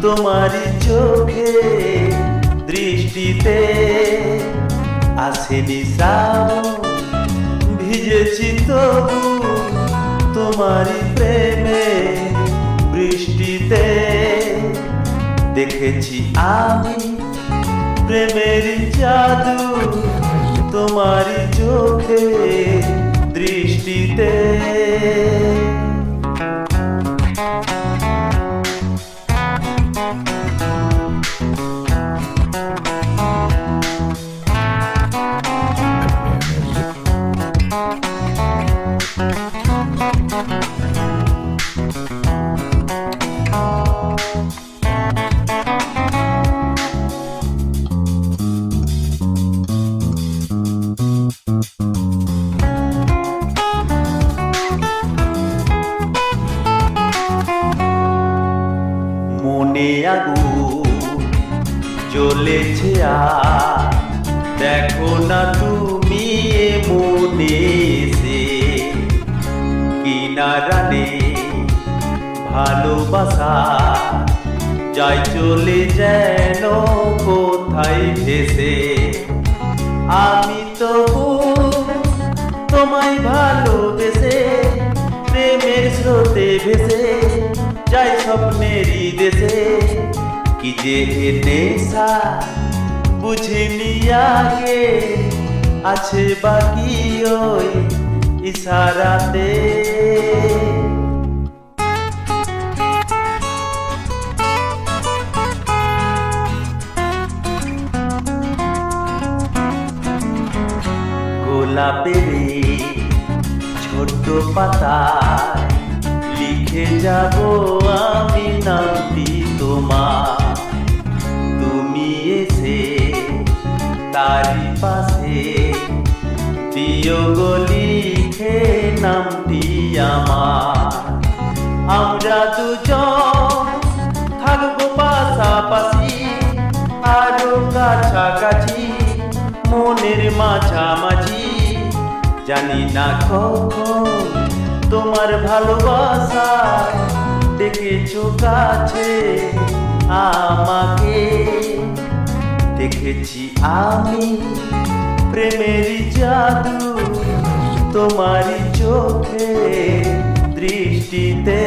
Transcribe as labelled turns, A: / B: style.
A: তোমারি চোখে দৃষ্টিতে আসেনি শ্রাবণ, ভিজেছি তবু তোমারি প্রেমে বৃষ্টিতে। দেখেছি আমি প্রেমের জাদু তোমারি চোখে দৃষ্টিতে। মনে আগুন জ্বলেছে আর দেখো না তুমি এ মনে এসে, কিনারা নেই ভালোবাসা যাই চলে যেন কোথায় ভেসে। আমি তো তোমায় ভালোবেসে প্রেমের স্রোতে ভেসে যাই স্বপ্নেরই দেশে। কি যে নেশা বুঝিনি আগে, আছে বাকি ওই ইশারাতে। গোলাপের ছোট্ট পাতায় লিখে যাব আমি নামটি তোমার। তুমি এসে তারি পাশে দিও গো লিখে নামটি আমার। আমরা দুজন থাকবো পাশাপাশি আরো কাছাকাছি মনের মাঝামাঝি। জানি না কখন তোমার ভালোবাসা ডেকেছো কাছে আমাকে। দেখেছি আমি প্রেমের জাদু তোমারি চোখে দৃষ্টিতে।